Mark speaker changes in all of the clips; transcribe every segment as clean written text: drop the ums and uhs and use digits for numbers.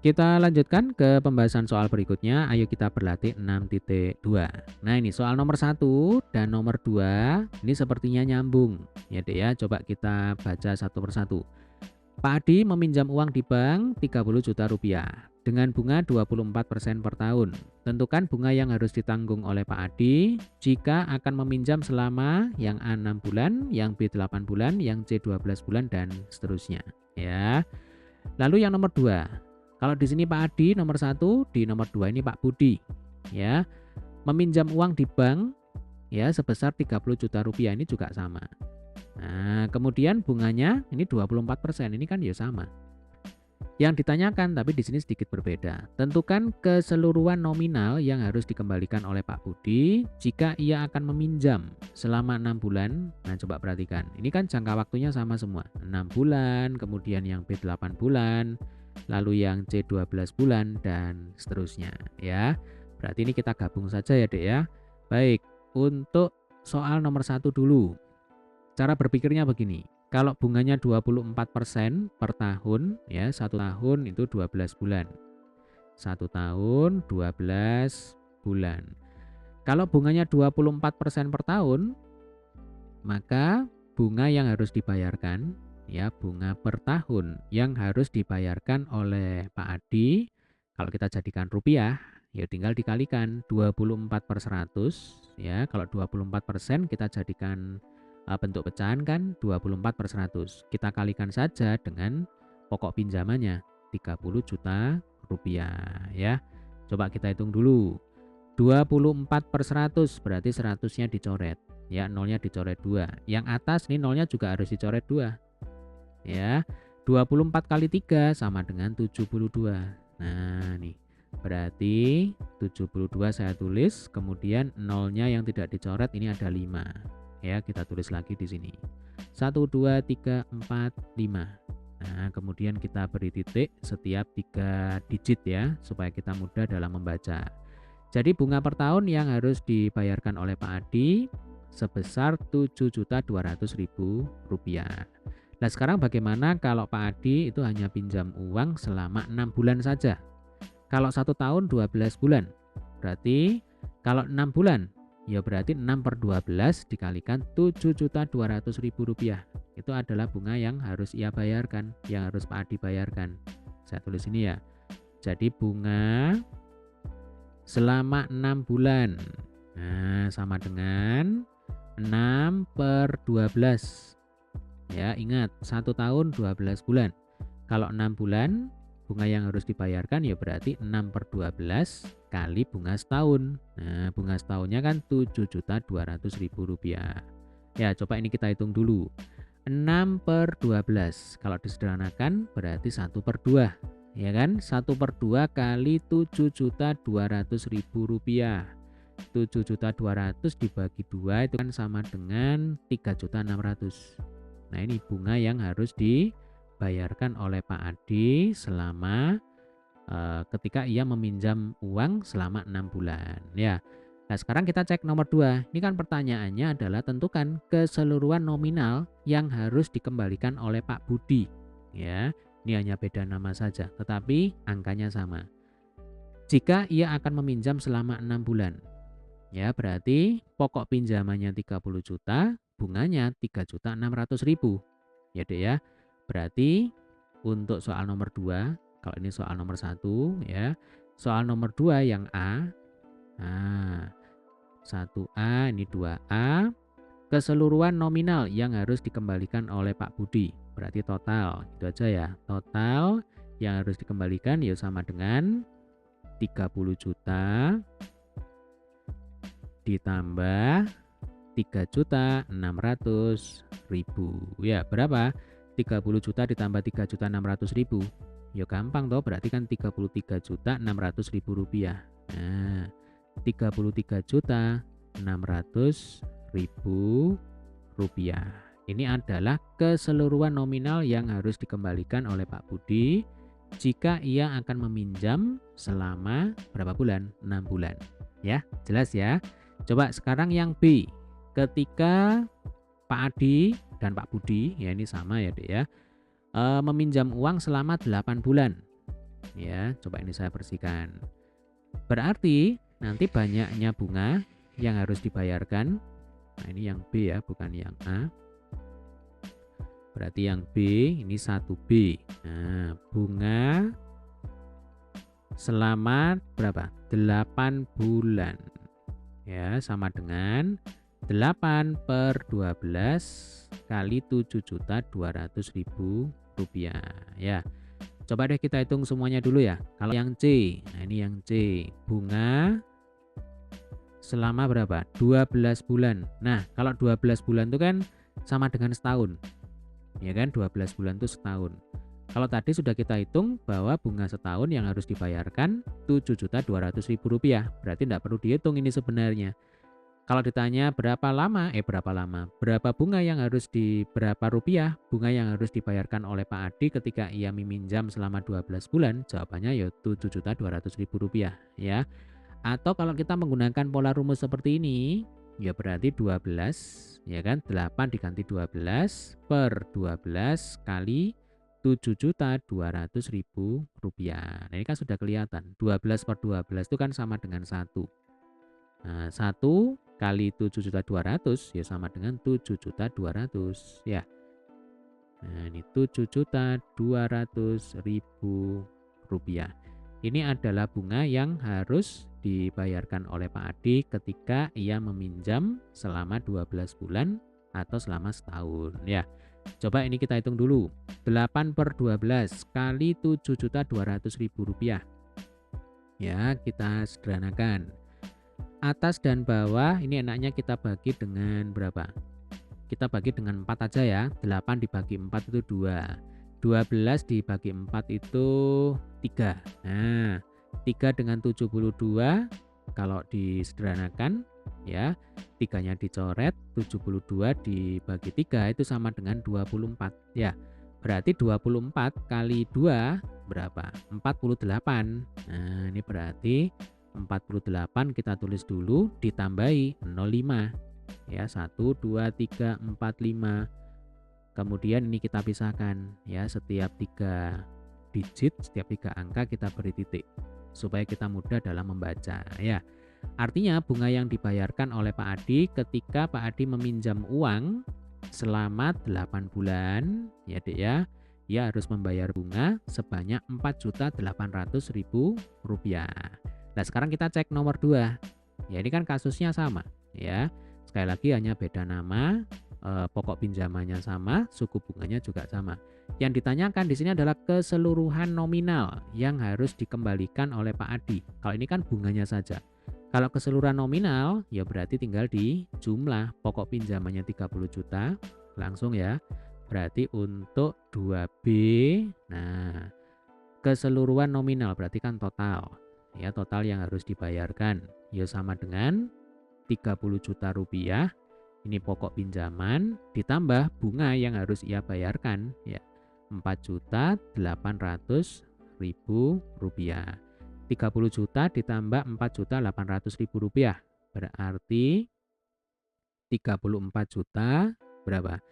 Speaker 1: Kita lanjutkan ke pembahasan soal berikutnya. Ayo kita berlatih 6.2. Nah, ini soal nomor 1 dan nomor 2 ini sepertinya nyambung. Ya, Dek ya. Coba kita baca satu persatu. Pak Adi meminjam uang di bank 30 juta rupiah dengan bunga 24% per tahun. Tentukan bunga yang harus ditanggung oleh Pak Adi jika akan meminjam selama yang A 6 bulan, yang B 8 bulan, yang C 12 bulan dan seterusnya. Ya. Lalu yang nomor 2. Kalau di sini Pak Adi nomor 1, di nomor 2 ini Pak Budi. Ya. Meminjam uang di bank ya sebesar 30 juta rupiah ini juga sama. Nah, kemudian bunganya ini 24%, ini kan ya sama. Yang ditanyakan tapi di sini sedikit berbeda. Tentukan keseluruhan nominal yang harus dikembalikan oleh Pak Budi jika ia akan meminjam selama 6 bulan. Nah, coba perhatikan. Ini kan jangka waktunya sama semua. 6 bulan, kemudian yang B 8 bulan, lalu yang C 12 bulan dan seterusnya, ya. Berarti ini kita gabung saja ya, Dek ya. Baik, untuk soal nomor 1 dulu. Cara berpikirnya begini. Kalau bunganya 24% per tahun, ya, 1 tahun itu 12 bulan. 1 tahun 12 bulan. Kalau bunganya 24% per tahun, maka bunga yang harus dibayarkan, ya, bunga per tahun yang harus dibayarkan oleh Pak Adi, kalau kita jadikan rupiah, ya tinggal dikalikan 24/100, ya. Kalau 24% kita jadikan bentuk pecahan kan 24/100. Kita kalikan saja dengan pokok pinjamannya 30 juta rupiah, ya. Coba kita hitung dulu. 24/100 berarti 100-nya dicoret, ya, nolnya dicoret 2. Yang atas ini nolnya juga harus dicoret 2. Ya. 24 kali 3 sama dengan 72. Nah, nih. Berarti 72 saya tulis, kemudian nolnya yang tidak dicoret ini ada 5. Ya, kita tulis lagi di sini. 1 2 3 4 5. Nah, kemudian kita beri titik setiap 3 digit ya, supaya kita mudah dalam membaca. Jadi bunga per tahun yang harus dibayarkan oleh Pak Adi sebesar Rp7.200.000. Nah, sekarang bagaimana kalau Pak Adi itu hanya pinjam uang selama 6 bulan saja? Kalau 1 tahun 12 bulan. Berarti kalau 6 bulan, ya berarti 6/12 dikalikan Rp7.200.000. Itu adalah bunga yang harus ia bayarkan, yang harus Pak Adi bayarkan. Saya tulis ini ya. Jadi bunga selama 6 bulan. Nah, sama dengan 6/12. Ya, ingat 1 tahun 12 bulan. Kalau 6 bulan, bunga yang harus dibayarkan ya berarti 6/12 kali bunga setahun. Nah, bunga setahunnya kan Rp7.200.000. Ya, coba ini kita hitung dulu. 6/12 kalau disederhanakan berarti 1/2. Ya kan? 1/2 kali Rp7.200.000. 7.200.000 dibagi 2 itu kan sama dengan 3.600.000. Nah, ini bunga yang harus dibayarkan oleh Pak Adi selama ketika ia meminjam uang selama 6 bulan, ya. Nah, sekarang kita cek nomor 2. Ini kan pertanyaannya adalah tentukan keseluruhan nominal yang harus dikembalikan oleh Pak Budi, ya. Ini hanya beda nama saja, tetapi angkanya sama. Jika ia akan meminjam selama 6 bulan, ya berarti pokok pinjamannya 30 juta, bunganya 3.600.000. Ya, Dek ya. Berarti untuk soal nomor 2, kalau ini soal nomor 1 ya. Soal nomor 2 yang A. Nah, 1A ini 2A. Keseluruhan nominal yang harus dikembalikan oleh Pak Budi. Berarti total, itu aja ya. Total yang harus dikembalikan ya sama dengan 30 juta ditambah 3.600.000. Ya, berapa? 30 juta ditambah 3.600.000. Ya gampang toh, berarti kan 33.600.000 rupiah. Nah, 33.600.000 rupiah. Ini adalah keseluruhan nominal yang harus dikembalikan oleh Pak Budi jika ia akan meminjam selama berapa bulan? 6 bulan. Ya, jelas ya. Coba sekarang yang B. Ketika Pak Adi dan Pak Budi, ya ini sama ya, Dek ya, meminjam uang selama 8 bulan. Ya, coba ini saya bersihkan. Berarti nanti banyaknya bunga yang harus dibayarkan. Nah, ini yang B ya, bukan yang A. Berarti yang B ini 1B. Nah, bunga selama berapa? 8 bulan. Ya, sama dengan 8 per 12 kali 7.200.000 rupiah. Ya, coba deh kita hitung semuanya dulu ya. Kalau yang C, nah ini yang C, bunga selama berapa? 12 bulan. Nah, kalau 12 bulan itu kan sama dengan setahun. Ya kan, 12 bulan itu setahun. Kalau tadi sudah kita hitung bahwa bunga setahun yang harus dibayarkan 7.200.000 rupiah. Berarti tidak perlu dihitung ini sebenarnya. Kalau ditanya berapa bunga yang harus berapa rupiah bunga yang harus dibayarkan oleh Pak Adi ketika ia meminjam selama 12 bulan, jawabannya ya 7.200.000 rupiah ya. Atau kalau kita menggunakan pola rumus seperti ini, ya berarti 12 ya kan, 8 diganti 12 per 12 kali 7.200.000 rupiah. Nah, ini kan sudah kelihatan. 12 per 12 itu kan sama dengan 1. Nah, 1 kali 7.200.000 ya sama dengan 7.200.000 ya. Nah, ini 7.200.000 rupiah. Ini adalah bunga yang harus dibayarkan oleh Pak Adi ketika ia meminjam selama 12 bulan atau selama setahun ya. Coba ini kita hitung dulu. 8 per 12 kali 7.200.000 rupiah. Ya, kita sederhanakan. Atas dan bawah ini enaknya kita bagi dengan berapa? Kita bagi dengan 4 aja ya. 8 dibagi 4 itu 2. 12 dibagi 4 itu 3. Nah, 3 dengan 72 kalau disederhanakan ya, 3-nya dicoret, 72 dibagi 3 itu sama dengan 24 ya. Berarti 24 kali 2 berapa? 48. Nah, ini berarti 48 kita tulis dulu ditambahi 05 ya, 1 2 3 4 5. Kemudian ini kita pisahkan ya, setiap 3 digit, setiap 3 angka kita beri titik supaya kita mudah dalam membaca ya. Artinya bunga yang dibayarkan oleh Pak Adi ketika Pak Adi meminjam uang selama 8 bulan ya Dek ya, ia harus membayar bunga sebanyak 4.800.000 rupiah. Nah, sekarang kita cek nomor 2. Ya, ini kan kasusnya sama ya. Sekali lagi hanya beda nama, pokok pinjamannya sama, suku bunganya juga sama. Yang ditanyakan di sini adalah keseluruhan nominal yang harus dikembalikan oleh Pak Adi. Kalau ini kan bunganya saja. Kalau keseluruhan nominal ya berarti tinggal di jumlah pokok pinjamannya 30 juta langsung ya. Berarti untuk 2B, nah keseluruhan nominal berarti kan total. Ya, total yang harus dibayarkan ya sama dengan 30 juta rupiah. Ini pokok pinjaman ditambah bunga yang harus ia bayarkan ya, 4.800.000 rupiah. 30 juta ditambah 4.800.000 rupiah berarti 34 juta berapa?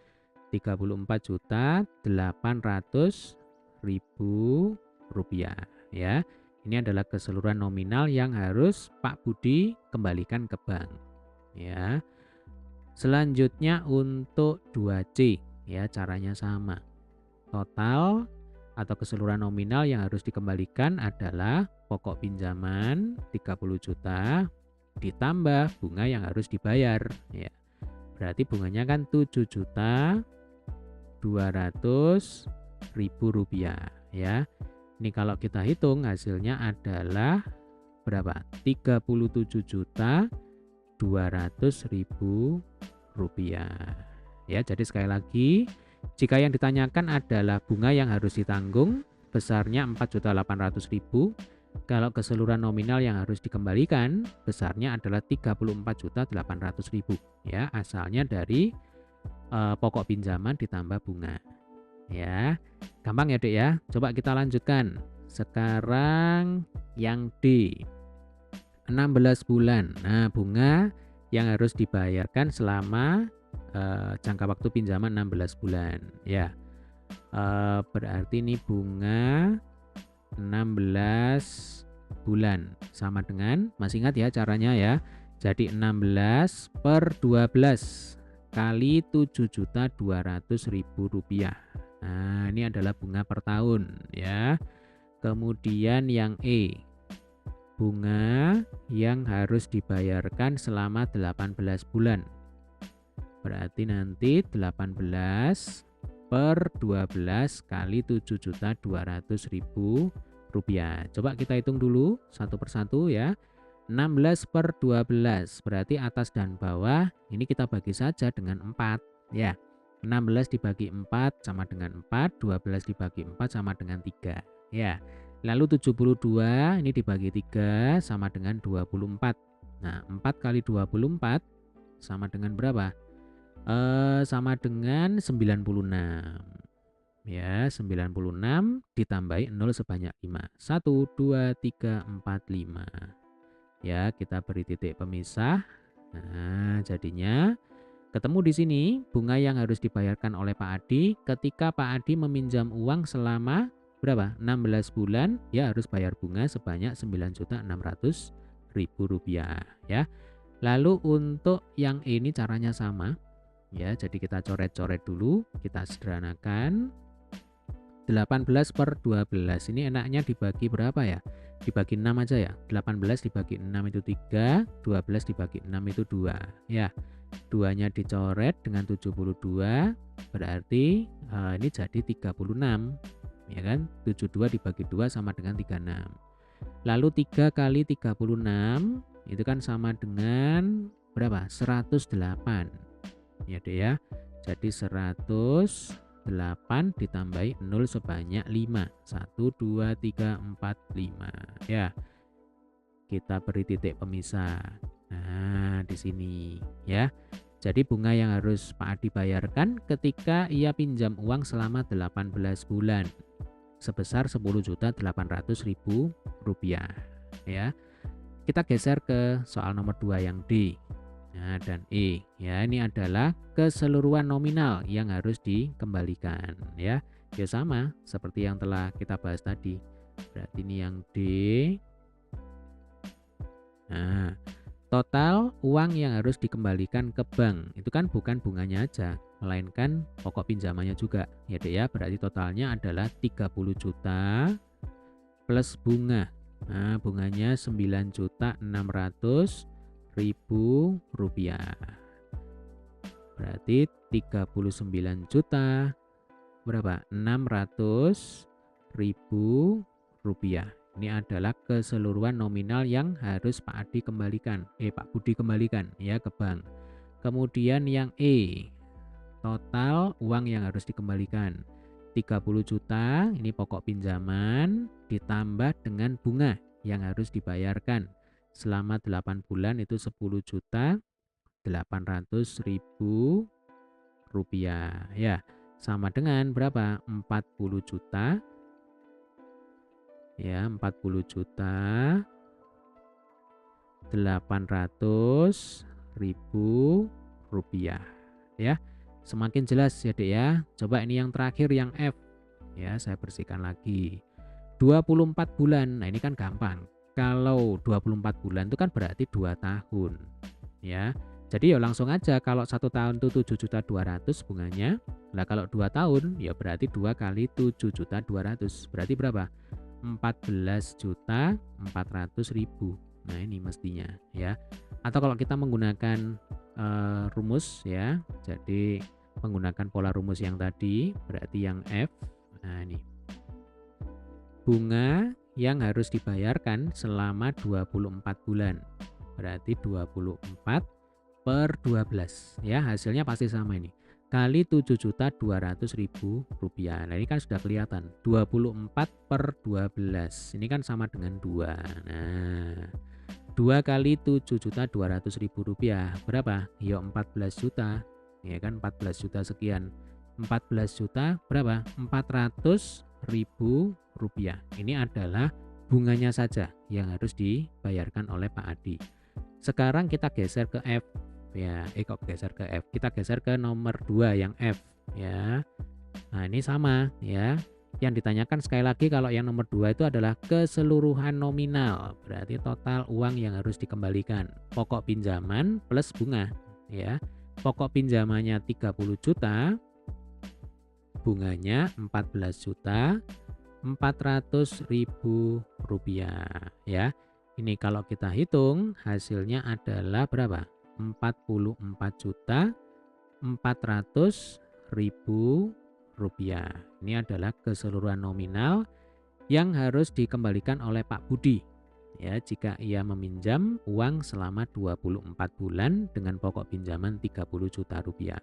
Speaker 1: 34.800.000 rupiah ya. Ini adalah keseluruhan nominal yang harus Pak Budi kembalikan ke bank ya. Selanjutnya untuk 2C ya, caranya sama. Total atau keseluruhan nominal yang harus dikembalikan adalah pokok pinjaman 30 juta ditambah bunga yang harus dibayar ya. Berarti bunganya kan 7.200.000 rupiah ya. Ini kalau kita hitung hasilnya adalah berapa? 37.200.000 rupiah. Ya, jadi sekali lagi, jika yang ditanyakan adalah bunga yang harus ditanggung besarnya 4.800.000, kalau keseluruhan nominal yang harus dikembalikan besarnya adalah 34.800.000 ya, asalnya dari pokok pinjaman ditambah bunga. Ya, gampang ya Dek ya. Coba kita lanjutkan. Sekarang yang D, 16 bulan. Nah, bunga yang harus dibayarkan selama jangka waktu pinjaman 16 bulan ya. Berarti ini bunga 16 bulan. Sama dengan, masih ingat ya caranya ya. Jadi 16 per 12 kali 7.200.000 rupiah. Nah, ini adalah bunga per tahun ya. Kemudian yang E, bunga yang harus dibayarkan selama 18 bulan. Berarti nanti 18 per 12 kali 7.200.000 rupiah. Coba kita hitung dulu satu persatu ya. 16 per 12 berarti atas dan bawah ini kita bagi saja dengan 4 ya. 16 dibagi 4 sama dengan 4, 12 dibagi 4 sama dengan 3 ya. Lalu 72 ini dibagi 3 sama dengan 24. Nah, 4 kali 24 sama dengan berapa? Sama dengan 96. Ya, 96 ditambahi 0 sebanyak 5. 1, 2, 3, 4, 5. Ya, kita beri titik pemisah. Nah, jadinya ketemu di sini bunga yang harus dibayarkan oleh Pak Adi ketika Pak Adi meminjam uang selama berapa? 16 bulan, ya harus bayar bunga sebanyak 9.600.000 rupiah ya. Lalu untuk yang ini caranya sama ya. Jadi kita coret-coret dulu, kita sederhanakan. 18 per 12 ini enaknya dibagi berapa ya? Dibagi 6 aja ya. 18 dibagi 6 itu 3, 12 dibagi 6 itu 2 ya. 2-nya dicoret dengan 72 berarti ini jadi 36 ya kan. 72 dibagi 2 sama dengan 36. Lalu 3 kali 36 itu kan sama dengan berapa? 108 ya deh ya. Jadi 108 ditambahi 0 sebanyak 5. 1, 2, 3, 4, 5 ya. Kita beri titik pemisah. Nah, di sini ya. Jadi bunga yang harus Pak Adi bayarkan ketika ia pinjam uang selama 18 bulan sebesar 10.800.000 rupiah ya. Kita geser ke soal nomor 2 yang D. Nah, dan E ya, ini adalah keseluruhan nominal yang harus dikembalikan ya. Ya sama seperti yang telah kita bahas tadi. Berarti ini yang D. Nah, total uang yang harus dikembalikan ke bank itu kan bukan bunganya aja, melainkan pokok pinjamannya juga ya deh ya. Berarti totalnya adalah 30 juta plus bunga. Nah, bunganya 9.600.000 rupiah. Berarti 39 juta berapa? 600.000 rupiah. Ini adalah keseluruhan nominal yang harus Pak Adi kembalikan. Pak Budi kembalikan ya ke bank. Kemudian yang E, total uang yang harus dikembalikan 30 juta, ini pokok pinjaman ditambah dengan bunga yang harus dibayarkan selama 8 bulan itu 10.800.000 rupiah ya. Sama dengan berapa? 40 juta ya, 40 juta 800.000 rupiah ya. Semakin jelas ya dek ya. Coba ini yang terakhir yang F ya, saya bersihkan lagi. 24 bulan. Nah, ini kan gampang. Kalau 24 bulan itu kan berarti 2 tahun ya. Jadi ya langsung aja, kalau 1 tahun itu 7.200.000 bunganya. Nah, kalau 2 tahun ya berarti 2 kali 7.200.000 berarti berapa? 14.400.000. Nah, ini mestinya ya. Atau kalau kita menggunakan rumus ya, jadi menggunakan pola rumus yang tadi, berarti yang F. Nah, ini bunga yang harus dibayarkan selama 24 bulan. Berarti 24 per 12 ya, hasilnya pasti sama ini. Kali 7.200.000 rupiah. Nah, ini kan sudah kelihatan. 24 per 12. Ini kan sama dengan 2. Nah, 2 kali 7.200.000 rupiah berapa? Ya 14 juta. Ya kan, 14 juta sekian. 14 juta berapa? 400.000 rupiah. Ini adalah bunganya saja yang harus dibayarkan oleh Pak Adi. Sekarang kita geser ke F ya. Kok geser ke F? Kita geser ke nomor 2 yang F ya. Nah, ini sama ya. Yang ditanyakan sekali lagi kalau yang nomor 2 itu adalah keseluruhan nominal, berarti total uang yang harus dikembalikan. Pokok pinjaman plus bunga, ya. Pokok pinjamannya 30 juta, bunganya 14.400.000 rupiah, ya. Ini kalau kita hitung hasilnya adalah berapa? 44.400.000 rupiah. Ini adalah keseluruhan nominal yang harus dikembalikan oleh Pak Budi, ya, jika ia meminjam uang selama 24 bulan dengan pokok pinjaman 30 juta rupiah.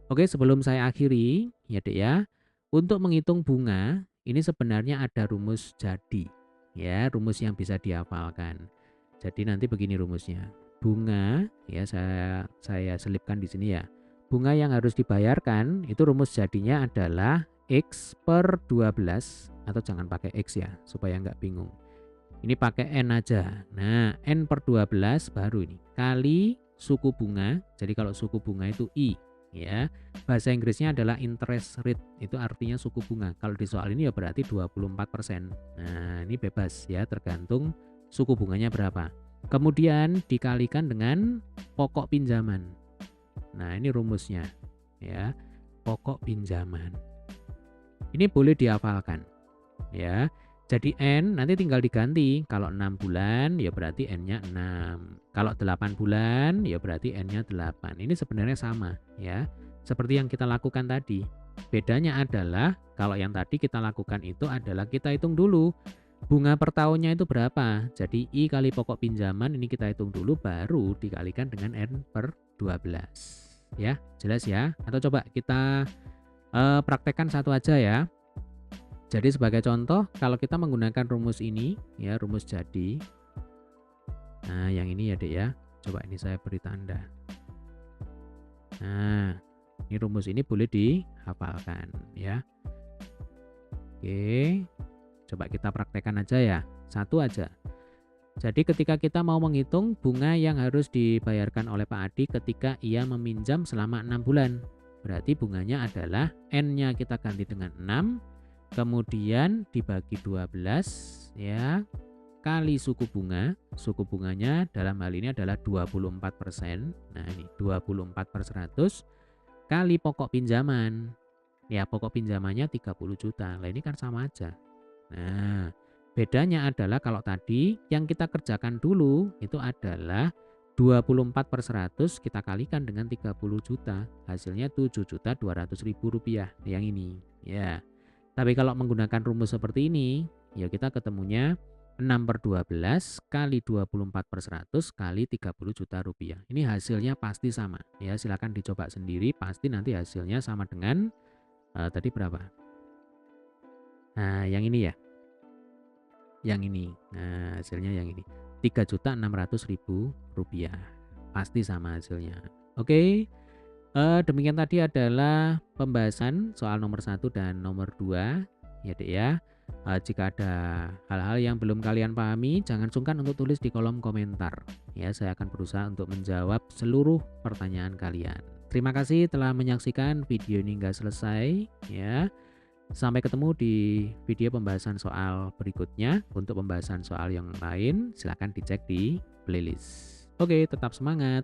Speaker 1: Oke, sebelum saya akhiri ya Dek ya, untuk menghitung bunga ini sebenarnya ada rumus jadi, ya, rumus yang bisa dihafalkan. Jadi nanti begini rumusnya. Bunga, ya, saya selipkan di sini ya. Bunga yang harus dibayarkan itu rumus jadinya adalah X per 12, atau jangan pakai X ya supaya nggak bingung. Ini pakai N aja. Nah, N per 12 baru ini kali suku bunga. Jadi kalau suku bunga itu I, ya. Bahasa Inggrisnya adalah interest rate, itu artinya suku bunga. Kalau di soal ini ya berarti 24%. Nah, ini bebas ya, tergantung suku bunganya berapa. Kemudian dikalikan dengan pokok pinjaman. Nah, ini rumusnya ya. Pokok pinjaman. Ini boleh dihafalkan ya. Jadi N nanti tinggal diganti. Kalau 6 bulan ya berarti N-nya 6. Kalau 8 bulan ya berarti N-nya 8. Ini sebenarnya sama ya. Seperti yang kita lakukan tadi. Bedanya adalah kalau yang tadi kita lakukan itu adalah kita hitung dulu bunga per tahunnya itu berapa. Jadi I kali pokok pinjaman ini kita hitung dulu baru dikalikan dengan N per 12. Ya, jelas ya? Atau coba kita praktekkan satu aja ya. Jadi sebagai contoh, kalau kita menggunakan rumus ini, ya, rumus jadi. Nah, yang ini ya Dek ya. Coba ini saya beri tanda. Nah, ini rumus ini boleh dihafalkan ya. Oke, coba kita praktekkan aja ya. Satu aja. Jadi ketika kita mau menghitung bunga yang harus dibayarkan oleh Pak Adi ketika ia meminjam selama 6 bulan. Berarti bunganya adalah N-nya kita ganti dengan 6. Kemudian dibagi 12 ya, kali suku bunga. Suku bunganya dalam hal ini adalah 24%. Nah, ini 24/100 kali pokok pinjaman. Ya, pokok pinjamannya 30 juta. Nah, ini kan sama aja. Nah, bedanya adalah kalau tadi yang kita kerjakan dulu itu adalah 24/100 kita kalikan dengan 30 juta. Hasilnya 7.200.000 rupiah. Yang ini ya. Tapi kalau menggunakan rumus seperti ini, ya kita ketemunya 6/12 kali 24/100 kali 30 juta rupiah. Ini hasilnya pasti sama. Ya, silakan dicoba sendiri, pasti nanti hasilnya sama dengan tadi berapa? Nah, yang ini ya. Yang ini. Nah, hasilnya yang ini. 3.600.000 rupiah. Pasti sama hasilnya. Oke. Demikian tadi adalah pembahasan soal nomor 1 dan nomor 2 ya Dek ya. Jika ada hal-hal yang belum kalian pahami, jangan sungkan untuk tulis di kolom komentar ya. Saya akan berusaha untuk menjawab seluruh pertanyaan kalian. Terima kasih telah menyaksikan video ini hingga selesai ya. Sampai ketemu di video pembahasan soal berikutnya. Untuk pembahasan soal yang lain silahkan dicek di playlist. Oke, tetap semangat.